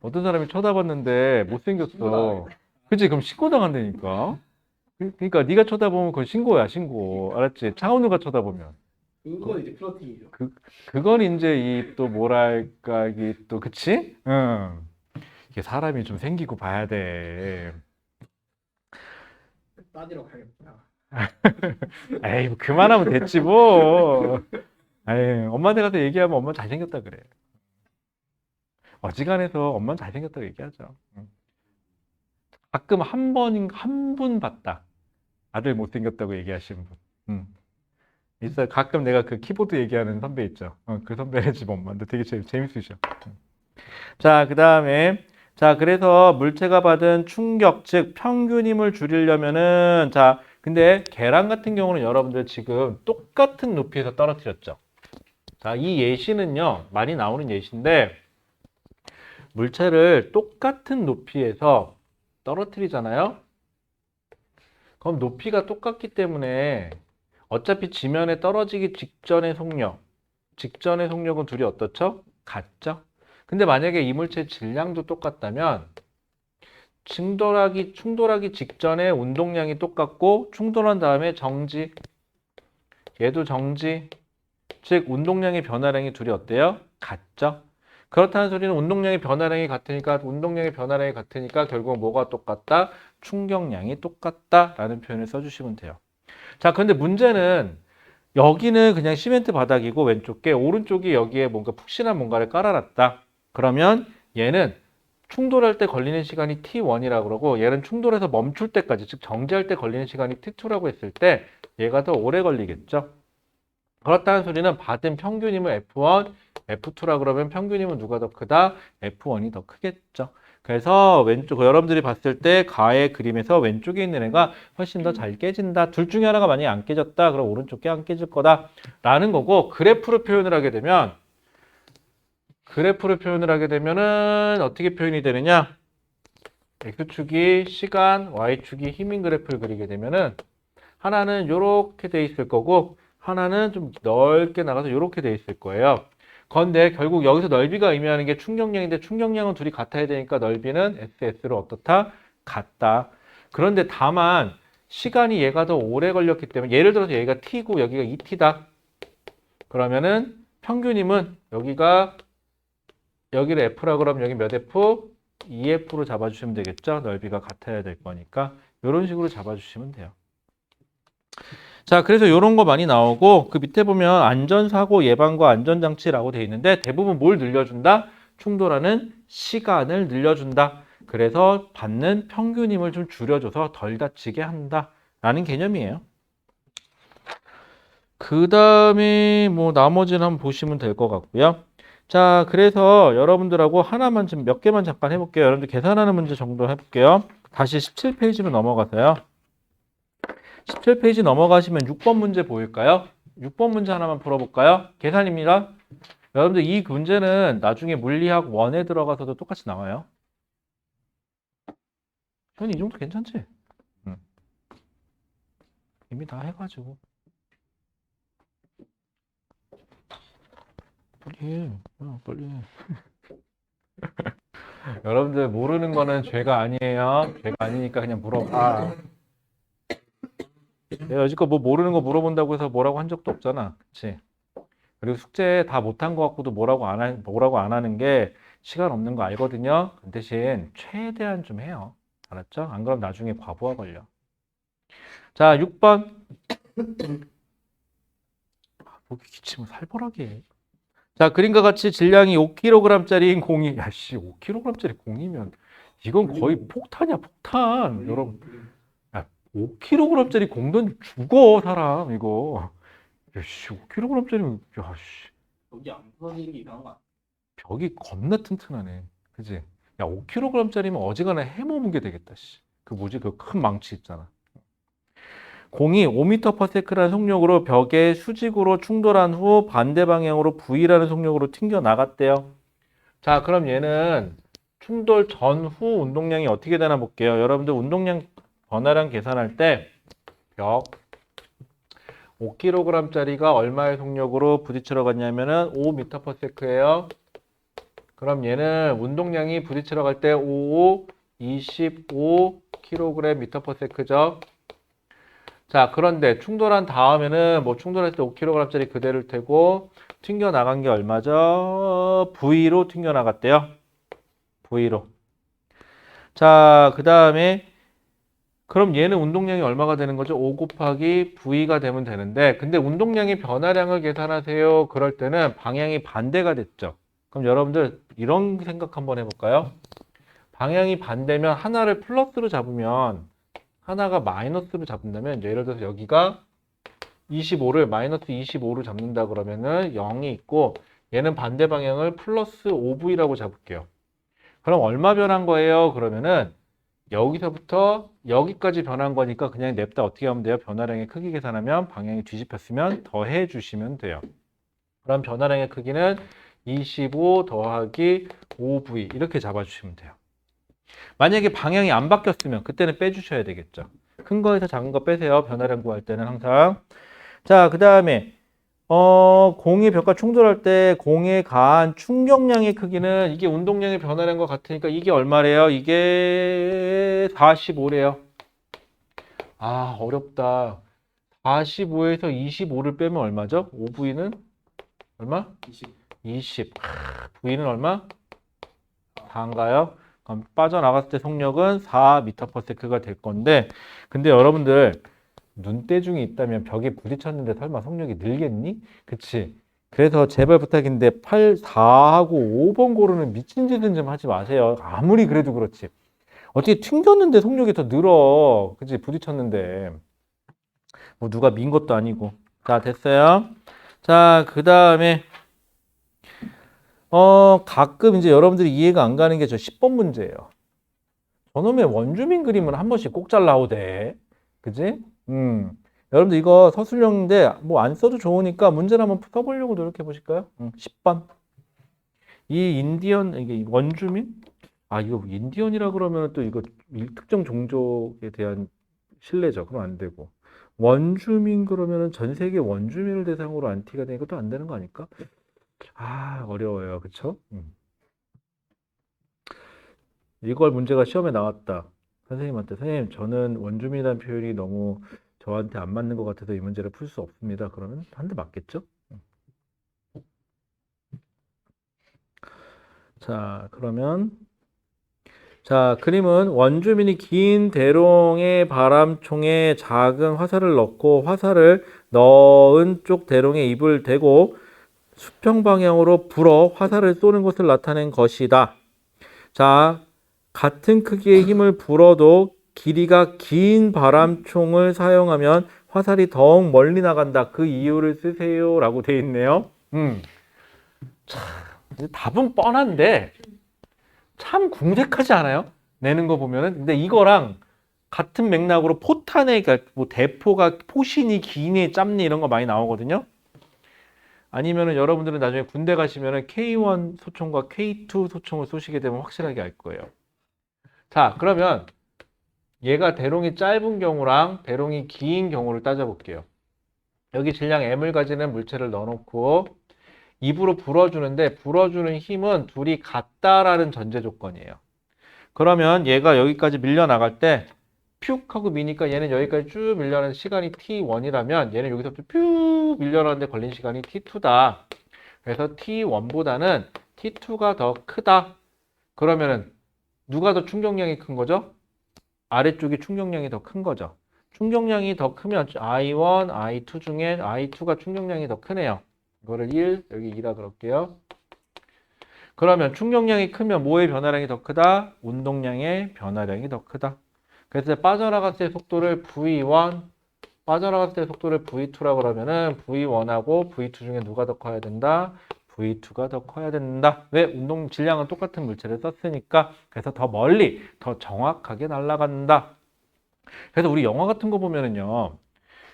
어떤 사람이 쳐다봤는데 못생겼어. 그치? 그럼 신고 당한다니까. 그러니까 네가 쳐다보면 그건 신고야, 신고. 알았지? 차은우가 쳐다보면. 그건 이제 플러팅이죠. 그건 이제 이 또 뭐랄까 이게 또 그치? 응. 이게 사람이 좀 생기고 봐야 돼. 따지러 가겠다. 에이, 뭐 그만하면 됐지 뭐. 에이, 엄마한테 가서 얘기하면 엄마 잘생겼다 그래. 어지간해서 엄마는 잘생겼다고 얘기하죠. 응. 가끔 한 분 봤다. 아들 못생겼다고 얘기하시는 분. 응. 있어요. 가끔 내가 그 키보드 얘기하는 선배 있죠. 그 선배네 집 엄마인데 되게 재밌으셔. 자, 그 다음에 자, 그래서 물체가 받은 충격, 즉 평균임을 줄이려면은 자, 근데 계란 같은 경우는 여러분들 지금 똑같은 높이에서 떨어뜨렸죠. 자, 이 예시는요, 많이 나오는 예시인데 물체를 똑같은 높이에서 떨어뜨리잖아요. 그럼 높이가 똑같기 때문에 어차피 지면에 떨어지기 직전의 속력은 둘이 어떻죠? 같죠? 근데 만약에 이 물체의 질량도 똑같다면 충돌하기 직전에 운동량이 똑같고 충돌한 다음에 정지, 얘도 정지, 즉 운동량의 변화량이 둘이 어때요? 같죠? 그렇다는 소리는 운동량의 변화량이 같으니까 결국 뭐가 똑같다? 충격량이 똑같다라는 표현을 써주시면 돼요. 자, 그런데 문제는 여기는 그냥 시멘트 바닥이고 왼쪽에 오른쪽이 여기에 뭔가 푹신한 뭔가를 깔아놨다. 그러면 얘는 충돌할 때 걸리는 시간이 T1이라고 그러고 얘는 충돌해서 멈출 때까지 즉 정지할 때 걸리는 시간이 T2라고 했을 때 얘가 더 오래 걸리겠죠. 그렇다는 소리는 받은 평균임을 F1, F2라 그러면 평균임은 누가 더 크다? F1이 더 크겠죠. 그래서 왼쪽 여러분들이 봤을 때 가의 그림에서 왼쪽에 있는 애가 훨씬 더 잘 깨진다. 둘 중에 하나가 만약에 안 깨졌다. 그럼 오른쪽 게 안 깨질 거다. 라는 거고 그래프로 표현을 하게 되면 은 어떻게 표현이 되느냐? X축이 시간, Y축이 힘인 그래프를 그리게 되면은 하나는 이렇게 돼 있을 거고 하나는 좀 넓게 나가서 이렇게 돼 있을 거예요. 그런데 결국 여기서 넓이가 의미하는 게 충격량인데 충격량은 둘이 같아야 되니까 넓이는 SS로 어떻다? 같다. 그런데 다만 시간이 얘가 더 오래 걸렸기 때문에 예를 들어서 여기가 T고 여기가 2T다. 그러면은 평균임은 여기를 F라 그러면 여기 몇 F? 2F로 잡아주시면 되겠죠? 넓이가 같아야 될 거니까 이런 식으로 잡아주시면 돼요. 자, 그래서 이런 거 많이 나오고 그 밑에 보면 안전사고 예방과 안전장치라고 돼 있는데 대부분 뭘 늘려준다? 충돌하는 시간을 늘려준다. 그래서 받는 평균임을 좀 줄여줘서 덜 다치게 한다. 라는 개념이에요. 그 다음에 뭐 나머지는 한번 보시면 될 것 같고요. 자, 그래서 여러분들하고 하나만 좀 몇 개만 잠깐 해볼게요. 여러분들 계산하는 문제 정도 해볼게요. 다시 17페이지로 넘어가세요. 17페이지 넘어가시면 6번 문제 보일까요? 6번 문제 하나만 풀어볼까요? 계산입니다. 여러분들 이 문제는 나중에 물리학 1에 들어가서도 똑같이 나와요. 현 이 정도 괜찮지? 응. 이미 다 해가지고. 빨리 해. 야, 빨리 해. 여러분들 모르는 거는 죄가 아니에요. 죄가 아니니까 그냥 물어봐. 내가 여지껏 뭐 모르는 거 물어본다고 해서 뭐라고 한 적도 없잖아. 그치? 그리고 숙제 다 못한 거 갖고도 뭐라고 안 하는 게 시간 없는 거 알거든요. 그 대신 최대한 좀 해요. 알았죠? 안 그럼 나중에 과부하 걸려. 자, 6번. 보기 기침을 살벌하게 해. 자, 그림과 같이 질량이 5kg짜리인 공이, 야씨, 5kg짜리 공이면 이건 거의 폭탄이야, 폭탄. 여러분, 야, 5kg짜리 공돈 죽어, 사람, 이거. 야씨, 5kg짜리면, 야씨, 여기 안 부서지는 게 이상한 거 아니야? 벽이 겁나 튼튼하네. 그지? 야, 5kg짜리면 어지간한 해먹은 게 되겠다, 씨. 그 뭐지, 그 큰 망치 있잖아. 공이 5m/s라는 속력으로 벽에 수직으로 충돌한 후 반대 방향으로 V라는 속력으로 튕겨 나갔대요. 자, 그럼 얘는 충돌 전후 운동량이 어떻게 되나 볼게요. 여러분들 운동량 변화량 계산할 때 벽 5kg짜리가 얼마의 속력으로 부딪히러 갔냐면은 5m/s예요. 그럼 얘는 운동량이 부딪히러 갈 때 5, 25kg/m죠. 자, 그런데 충돌한 다음에는 뭐 충돌했을 때 5kg짜리 그대로일 테고 튕겨 나간 게 얼마죠? V로 튕겨 나갔대요. V로. 자, 그 다음에 그럼 얘는 운동량이 얼마가 되는 거죠? 5 곱하기 V가 되면 되는데 근데 운동량의 변화량을 계산하세요. 그럴 때는 방향이 반대가 됐죠. 그럼 여러분들 이런 생각 한번 해볼까요? 방향이 반대면 하나를 플러스로 잡으면 하나가 마이너스로 잡는다면 예를 들어서 여기가 25를 마이너스 25로 잡는다 그러면은 0이 있고 얘는 반대 방향을 플러스 5V라고 잡을게요. 그럼 얼마 변한 거예요? 그러면은 여기서부터 여기까지 변한 거니까 그냥 냅다 어떻게 하면 돼요? 변화량의 크기 계산하면 방향이 뒤집혔으면 더해 주시면 돼요. 그럼 변화량의 크기는 25 더하기 5V 이렇게 잡아주시면 돼요. 만약에 방향이 안 바뀌었으면 그때는 빼주셔야 되겠죠. 큰 거에서 작은 거 빼세요. 변화량 구할 때는 항상. 자, 그 다음에 공이 벽과 충돌할 때 공에 가한 충격량의 크기는 이게 운동량의 변화량과 같으니까 이게 얼마래요? 이게 45래요. 아, 어렵다. 45에서 25를 빼면 얼마죠? 5V는 얼마? 20. V는 얼마? 4인가요? 그럼 빠져나갔을 때 속력은 4m/s가 될 건데 근데 여러분들 눈대중이 있다면 벽에 부딪혔는데 설마 속력이 늘겠니? 그치? 그래서 제발 부탁인데 8, 4하고 5번 고르는 미친 짓은 좀 하지 마세요. 아무리 그래도 그렇지. 어떻게 튕겼는데 속력이 더 늘어. 그치? 부딪혔는데. 뭐 누가 민 것도 아니고. 자, 됐어요. 자, 그 다음에 가끔 이제 여러분들이 이해가 안 가는 게 저 10번 문제예요. 저놈의 원주민 그림은 한 번씩 꼭 잘 나오대. 그지? 여러분들 이거 서술형인데 뭐 안 써도 좋으니까 문제를 한번 풀어보려고 노력해 보실까요? 10번. 이 인디언, 이게 원주민? 아, 이거 인디언이라 그러면 또 이거 특정 종족에 대한 신뢰죠. 그럼 안 되고. 원주민 그러면은 전 세계 원주민을 대상으로 안티가 되니까 또 안 되는 거 아닐까? 아, 어려워요. 그쵸? 이걸 문제가 시험에 나왔다. 선생님한테, 선생님, 저는 원주민이라는 표현이 너무 저한테 안 맞는 것 같아서 이 문제를 풀 수 없습니다. 그러면 한 대 맞겠죠? 자, 그러면 자, 그림은 원주민이 긴 대롱의 바람총에 작은 화살을 넣고 화살을 넣은 쪽 대롱에 입을 대고 수평 방향으로 불어 화살을 쏘는 것을 나타낸 것이다. 자, 같은 크기의 힘을 불어도 길이가 긴 바람총을 사용하면 화살이 더욱 멀리 나간다. 그 이유를 쓰세요. 라고 돼 있네요. 참, 답은 뻔한데 참 궁색하지 않아요? 내는 거 보면은. 근데 이거랑 같은 맥락으로 포탄의 그러니까 뭐 대포가 포신이 기니 짧니 이런 거 많이 나오거든요. 아니면은 여러분들은 나중에 군대 가시면은 K1 소총과 K2 소총을 쏘시게 되면 확실하게 알 거예요. 자, 그러면 얘가 대롱이 짧은 경우랑 대롱이 긴 경우를 따져볼게요. 여기 질량 M을 가지는 물체를 넣어놓고 입으로 불어주는데 불어주는 힘은 둘이 같다라는 전제 조건이에요. 그러면 얘가 여기까지 밀려나갈 때 퓨 하고 미니까 얘는 여기까지 쭉 밀려나는 시간이 T1이라면 얘는 여기서부터 퓨 밀려나는데 걸린 시간이 T2다. 그래서 T1보다는 T2가 더 크다. 그러면은 누가 더 충격량이 큰 거죠? 아래쪽이 충격량이 더 큰 거죠. 충격량이 더 크면 I1, I2 중에 I2가 충격량이 더 크네요. 이거를 1, 여기 2라 그럴게요. 그러면 충격량이 크면 뭐의 변화량이 더 크다? 운동량의 변화량이 더 크다. 그래서 빠져나갔을 때 속도를 V1, 빠져나갔을 때 속도를 V2라고 그러면은 V1하고 V2 중에 누가 더 커야 된다? V2가 더 커야 된다. 왜? 운동 질량은 똑같은 물체를 썼으니까. 그래서 더 멀리, 더 정확하게 날아간다. 그래서 우리 영화 같은 거 보면은요,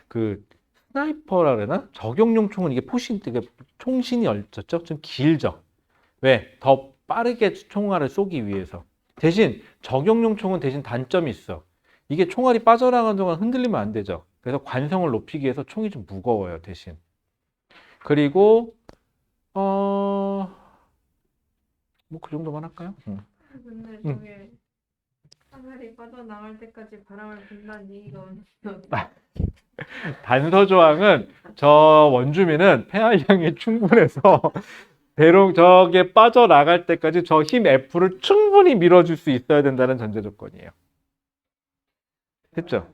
그 스나이퍼라 그러나? 적용용 총은 이게 이게 총신이 얼쳤죠? 좀 길죠? 왜? 더 빠르게 총알을 쏘기 위해서. 대신 적용용 총은 대신 단점이 있어. 이게 총알이 빠져나가는 동안 흔들리면 안 되죠. 그래서 관성을 높이기 위해서 총이 좀 무거워요, 대신. 그리고 뭐 그 정도만 할까요? 근데 응. 저게 사살이 빠져나갈 때까지 바람을 분다는 얘기가 단서조항은 저 원주민은 폐활량이 충분해서 대롱 저게 빠져나갈 때까지 저 힘 F를 충분히 밀어줄 수 있어야 된다는 전제 조건이에요. 됐죠?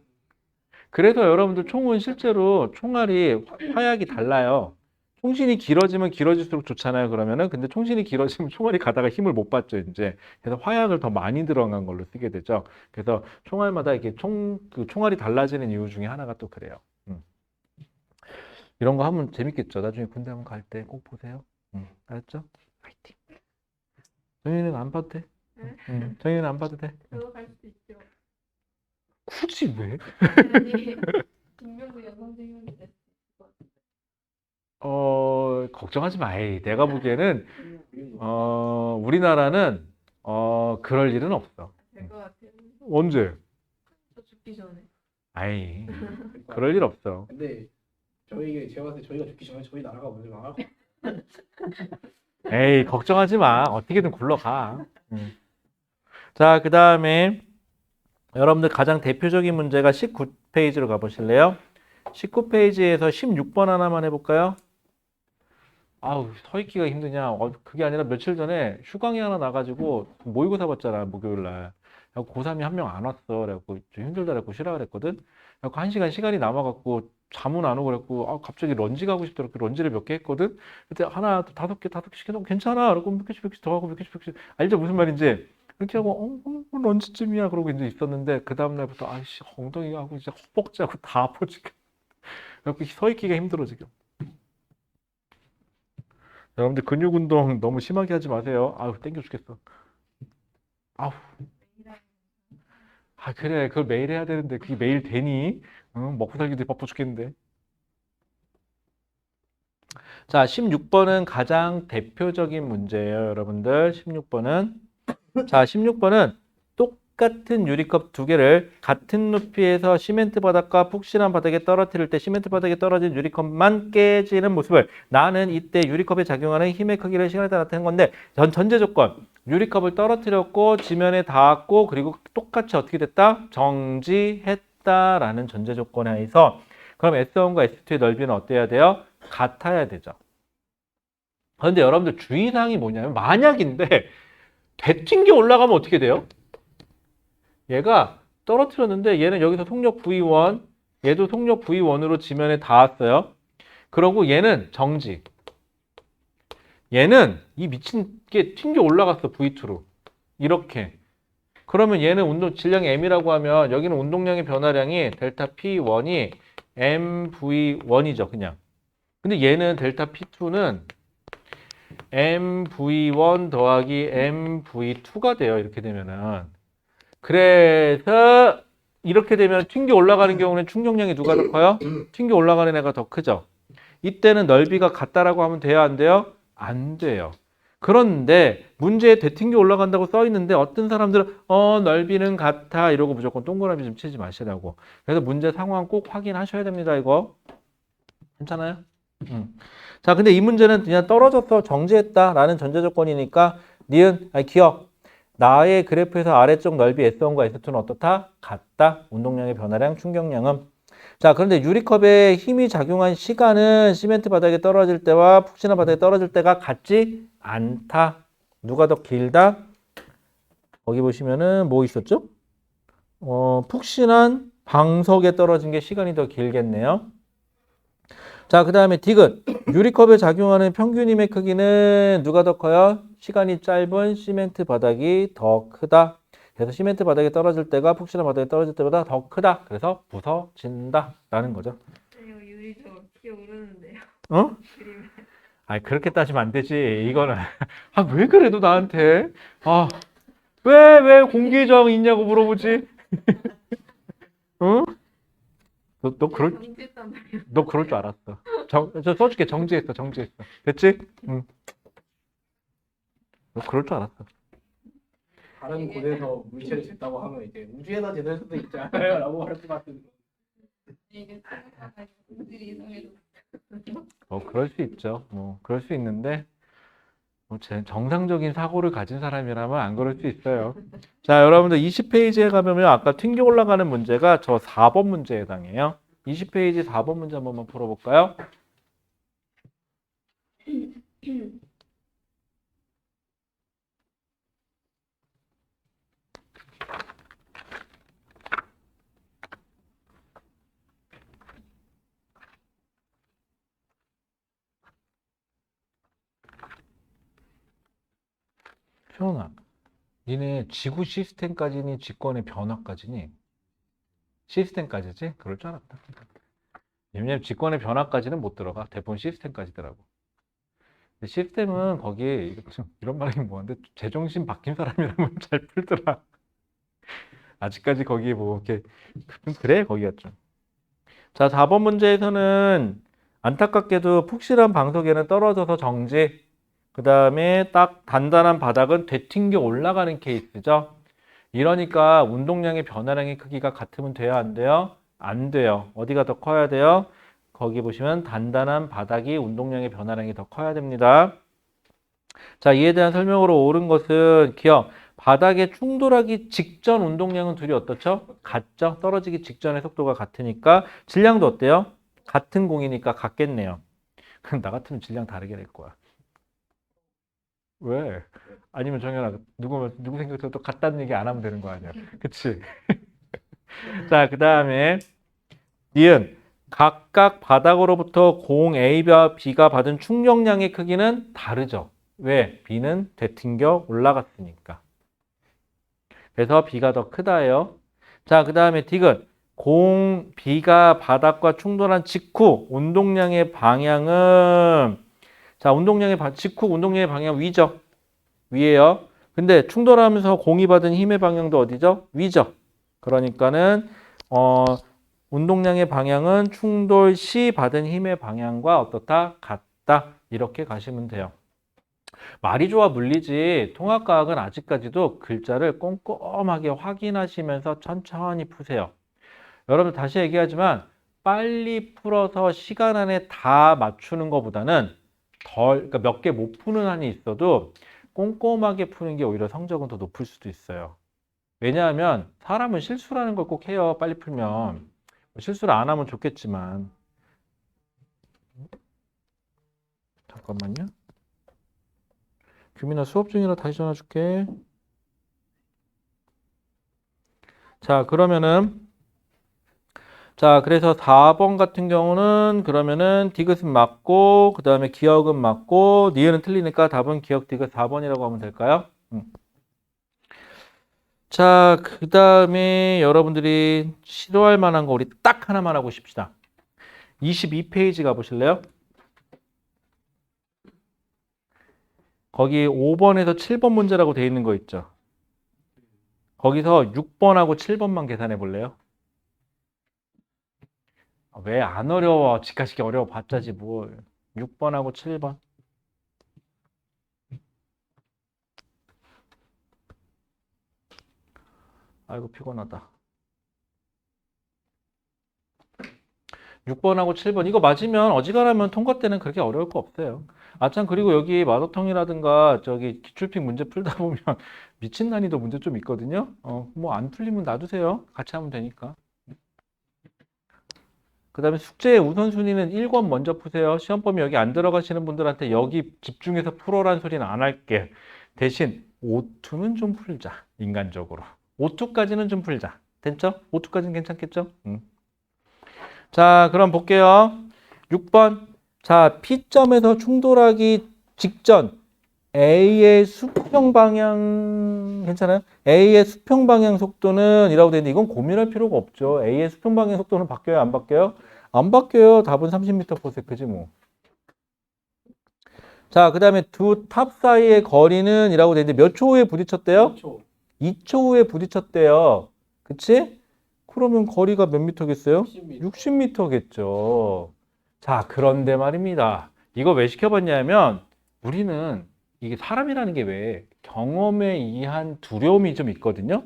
그래서 여러분들 총은 실제로 총알이 화약이 달라요. 총신이 길어지면 길어질수록 좋잖아요. 그러면은 근데 총신이 길어지면 총알이 가다가 힘을 못 받죠. 이제 그래서 화약을 더 많이 들어간 걸로 쓰게 되죠. 그래서 총알마다 이렇게 그 총알이 달라지는 이유 중에 하나가 또 그래요. 이런 거 하면 재밌겠죠. 나중에 군대 한번 갈 때 꼭 보세요. 알았죠? 파이팅. 정윤이는 안 봐도 돼. 정윤이는 안 봐도 돼. 저도 갈 수도 있죠. 굳이 왜? 아니 김명구 여성생명이 됐을 것 같아요. 걱정하지 마. 에이, 내가 보기에는 우리나라는 그럴 일은 없어. 될 것 같아요. 언제? 저 죽기 전에. 아이, 그럴 일 없어. 근데 제가 봤을 때 저희가 죽기 전에 저희 나라가 먼저 망할 것 에이, 걱정하지 마. 어떻게든 굴러가. 자, 그 다음에 여러분들 가장 대표적인 문제가 19페이지로 가보실래요? 19페이지에서 16번 하나만 해볼까요? 아우, 서 있기가 힘드냐? 그게 아니라 며칠 전에 휴강이 하나 나가지고 모의고사 봤잖아, 목요일날. 고3이 한 명 안 왔어. 그래갖고 좀 힘들다 그랬고 쉬라 그랬거든. 그래갖고 1시간 시간이 남아갖고 잠은 안 오고 그랬고 갑자기 런지 가고 싶더라고. 런지를 몇 개 했거든. 그때 하나, 다섯 개 시켜도 괜찮아. 그러고 몇 개씩 더 하고 몇 개씩 알죠? 무슨 말인지. 이렇게 하고 런치쯤이야 그러고 이제 있었는데 그 다음 날부터 아이씨 엉덩이하고 진짜 허벅지하고 다 아파 지금. 그래갖고 서 있기가 힘들어 지금. 여러분들 근육 운동 너무 심하게 하지 마세요. 아우 땡겨 죽겠어. 아우. 그래 그걸 매일 해야 되는데 그게 매일 되니? 먹고 살기도 바빠 죽겠는데. 자 16번은 가장 대표적인 문제예요 여러분들. 16번은 자 16번은 똑같은 유리컵 두 개를 같은 높이에서 시멘트 바닥과 푹신한 바닥에 떨어뜨릴 때 시멘트 바닥에 떨어진 유리컵만 깨지는 모습을 나는 이때 유리컵에 작용하는 힘의 크기를 시간에 따라 나타낸 건데 전제 조건 유리컵을 떨어뜨렸고 지면에 닿았고 그리고 똑같이 어떻게 됐다? 정지했다라는 전제 조건에 의해서 그럼 S1과 S2의 넓이는 어때야 돼요? 같아야 되죠. 그런데 여러분들 주의사항이 뭐냐면 만약인데 되튕겨 올라가면 어떻게 돼요? 얘가 떨어뜨렸는데 얘는 여기서 속력 V1 얘도 속력 V1으로 지면에 닿았어요. 그러고 얘는 정지. 얘는 이 미친 게 튕겨 올라갔어 V2로. 이렇게. 그러면 얘는 운동 질량이 M이라고 하면 여기는 운동량의 변화량이 델타 P1이 MV1이죠 그냥. 근데 얘는 델타 P2는 MV1 더하기 MV2가 돼요. 이렇게 되면은. 그래서 이렇게 되면 튕겨 올라가는 경우는 충격량이 누가 더 커요? 튕겨 올라가는 애가 더 크죠. 이때는 넓이가 같다라고 하면 돼요? 안 돼요? 안 돼요. 그런데 문제에 되튕겨 올라간다고 써 있는데 어떤 사람들은 넓이는 같아 이러고 무조건 동그라미 좀 치지 마시라고. 그래서 문제 상황 꼭 확인하셔야 됩니다. 이거 괜찮아요? 자, 근데 이 문제는 그냥 떨어져서 정지했다라는 전제 조건이니까 니은 기억. 나의 그래프에서 아래쪽 넓이 S1과 S2는 어떻다? 같다. 운동량의 변화량, 충격량은. 자, 그런데 유리컵에 힘이 작용한 시간은 시멘트 바닥에 떨어질 때와 푹신한 바닥에 떨어질 때가 같지 않다. 누가 더 길다? 거기 보시면은 뭐 있었죠? 푹신한 방석에 떨어진 게 시간이 더 길겠네요. 자, 그 다음에 디귿. 유리컵에 작용하는 평균임의 크기는 누가 더 커요? 시간이 짧은 시멘트 바닥이 더 크다. 그래서 시멘트 바닥에 떨어질 때가 푹신한 바닥에 떨어질 때보다 더 크다. 그래서 부서진다. 라는 거죠. 이거 유리죠. 기어오르는데요. 어? 그림에. 아니, 그렇게 따지면 안 되지. 이거는. 아, 왜 그래, 너 나한테? 아, 왜 공기저항 있냐고 물어보지? 응? 정지했단 말이야. 너 그럴 줄 알았어. 저 써줄게. 정지했어. 됐지? 응. 너 그럴 줄 알았어. 다른 곳에서 물체를 쟀다고 하면 이제 우주에다 쟀을 수도 있잖아요. 라고 할 것 같은. 이게 생각하다 우들이 이상해져. 그럴 수 있죠. 그럴 수 있는데, 정상적인 사고를 가진 사람이라면 안 그럴 수 있어요. 자, 여러분들 20페이지에 가면요. 아까 튕겨 올라가는 문제가 저 4번 문제에 해당해요. 20페이지 4번 문제 한 번만 풀어볼까요? 현아, 니네 지구 시스템까지니 직권의 변화까지니? 시스템까지지? 그럴 줄 알았다. 왜냐면 직권의 변화까지는 못 들어가. 대부분 시스템까지더라고. 근데 시스템은 거기 이런 말이 뭐한데 제정신 바뀐 사람이라면 잘 풀더라. 아직까지 거기 뭐 이렇게 좀 그래 거기가 좀. 자, 4번 문제에서는 안타깝게도 푹신한 방석에는 떨어져서 정지. 그 다음에 딱 단단한 바닥은 되튕겨 올라가는 케이스죠. 이러니까 운동량의 변화량의 크기가 같으면 돼요, 안 돼요? 안 돼요. 어디가 더 커야 돼요? 거기 보시면 단단한 바닥이 운동량의 변화량이 더 커야 됩니다. 자, 이에 대한 설명으로 옳은 것은 기억. 바닥에 충돌하기 직전 운동량은 둘이 어떻죠? 같죠? 떨어지기 직전의 속도가 같으니까 질량도 어때요? 같은 공이니까 같겠네요. 그럼 나 같으면 질량 다르게 낼 거야. 왜? 아니면 정연아, 누구 생각해도 또 같다는 얘기 안 하면 되는 거 아니야? 그치? 자, 그 다음에 니은 각각 바닥으로부터 공 A와 B가 받은 충격량의 크기는 다르죠. 왜? B는 되튕겨 올라갔으니까. 그래서 B가 더 크다예요. 자, 그 다음에 디귿 공 B가 바닥과 충돌한 직후 운동량의 방향은 직후 운동량의 방향 위죠. 위에요. 근데 충돌하면서 공이 받은 힘의 방향도 어디죠? 위죠. 그러니까는 운동량의 방향은 충돌 시 받은 힘의 방향과 어떻다? 같다. 이렇게 가시면 돼요. 말이 좋아 물리지 통합과학은 아직까지도 글자를 꼼꼼하게 확인하시면서 천천히 푸세요. 여러분 다시 얘기하지만 빨리 풀어서 시간 안에 다 맞추는 것보다는 그러니까 몇 개 못 푸는 한이 있어도 꼼꼼하게 푸는 게 오히려 성적은 더 높을 수도 있어요. 왜냐하면 사람은 실수라는 걸 꼭 해요. 빨리 풀면. 실수를 안 하면 좋겠지만. 잠깐만요. 규민아 수업 중이라 다시 전화 줄게. 자, 그래서 4번 같은 경우는 그러면은 디귿은 맞고 그 다음에 기억은 맞고 니은은 틀리니까 답은 기억 디귿 4번이라고 하면 될까요? 자, 그 다음에 여러분들이 시도할 만한 거 우리 딱 하나만 하고 싶시다. 22페이지 가보실래요? 거기 5번에서 7번 문제라고 돼 있는 거 있죠? 거기서 6번하고 7번만 계산해 볼래요? 왜 안 어려워? 직가식이 어려워 봤자지 뭘. 6번하고 7번. 아이고 피곤하다. 6번하고 7번 이거 맞으면 어지간하면 통과 때는 그렇게 어려울 거 없어요. 아 참 그리고 여기 마더텅이라든가 저기 기출픽 문제 풀다 보면 미친 난이도 문제 좀 있거든요. 뭐 안 풀리면 놔두세요. 같이 하면 되니까. 그 다음에 숙제의 우선순위는 1권 먼저 푸세요. 시험범위 여기 안 들어가시는 분들한테 여기 집중해서 풀어라는 소리는 안 할게. 대신 5투는 좀 풀자. 인간적으로. 5투까지는 좀 풀자. 됐죠? 5투까지는 괜찮겠죠? 자, 그럼 볼게요. 6번. 자, P점에서 충돌하기 직전 A의 수평 방향 괜찮아요? A의 수평 방향 속도는 이라고 되는데 이건 고민할 필요가 없죠. A의 수평 방향 속도는 바뀌어요? 안 바뀌어요? 안 바뀌어요. 답은 30m/s지 뭐. 자, 그 다음에 두 탑 사이의 거리는 이라고 되는데 몇 초 후에 부딪혔대요? 2초. 2초 후에 부딪혔대요. 그치? 그러면 거리가 몇 미터겠어요? 10m. 60m겠죠. 자, 그런데 말입니다. 이거 왜 시켜봤냐면 우리는 이게 사람이라는 게 왜 경험에 의한 두려움이 좀 있거든요.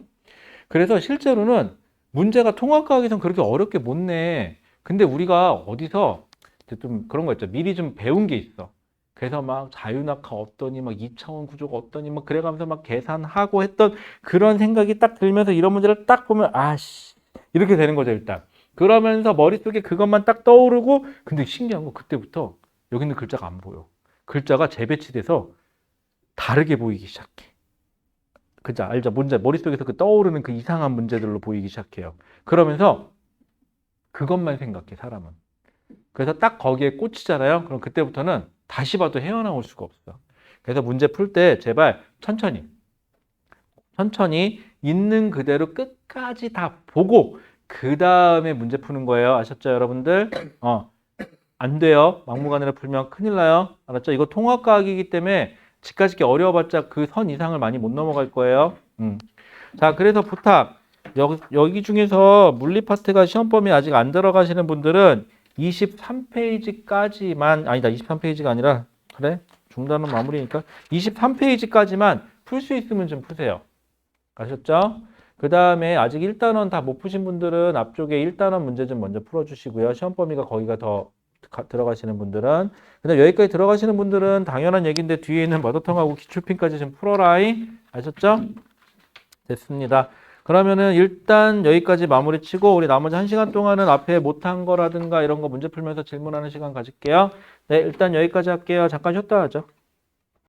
그래서 실제로는 문제가 통합과학에선 그렇게 어렵게 못 내. 근데 우리가 어디서 이제 좀 그런 거 있죠. 미리 좀 배운 게 있어. 그래서 막 자유낙하 없더니 막 2차원 구조가 없더니 막 그래가면서 막 계산하고 했던 그런 생각이 딱 들면서 이런 문제를 딱 보면 아씨 이렇게 되는 거죠 일단. 그러면서 머릿속에 그것만 딱 떠오르고 근데 신기한 건 그때부터 여기 있는 글자가 안 보여. 글자가 재배치돼서 다르게 보이기 시작해. 그죠? 알죠? 문제 머릿속에서 그 떠오르는 그 이상한 문제들로 보이기 시작해요. 그러면서 그것만 생각해 사람은. 그래서 딱 거기에 꽂히잖아요. 그럼 그때부터는 다시 봐도 헤어나올 수가 없어. 그래서 문제 풀 때 제발 천천히 있는 그대로 끝까지 다 보고 그 다음에 문제 푸는 거예요. 아셨죠, 여러분들? 안 돼요. 막무가내로 풀면 큰일 나요. 알았죠? 이거 통합과학이기 때문에 집까짓게 어려워봤자 그 선 이상을 많이 못 넘어갈 거예요. 자, 그래서 부탁. 여기 중에서 물리 파트가 시험 범위에 아직 안 들어가시는 분들은 23페이지까지만, 아니다, 23페이지가 아니라, 그래? 중단은 마무리니까 23페이지까지만 풀 수 있으면 좀 푸세요. 아셨죠? 그 다음에 아직 1단원 다 못 푸신 분들은 앞쪽에 1단원 문제 좀 먼저 풀어주시고요. 시험 범위가 거기가 더 들어가시는 분들은. 근데 여기까지 들어가시는 분들은 당연한 얘기인데 뒤에 있는 머더텅하고 기출핀까지 좀 풀어라잉. 아셨죠? 됐습니다. 그러면은 일단 여기까지 마무리 치고 우리 나머지 1시간 동안은 앞에 못한 거라든가 이런 거 문제 풀면서 질문하는 시간 가질게요. 네, 일단 여기까지 할게요. 잠깐 쉬었다 하죠.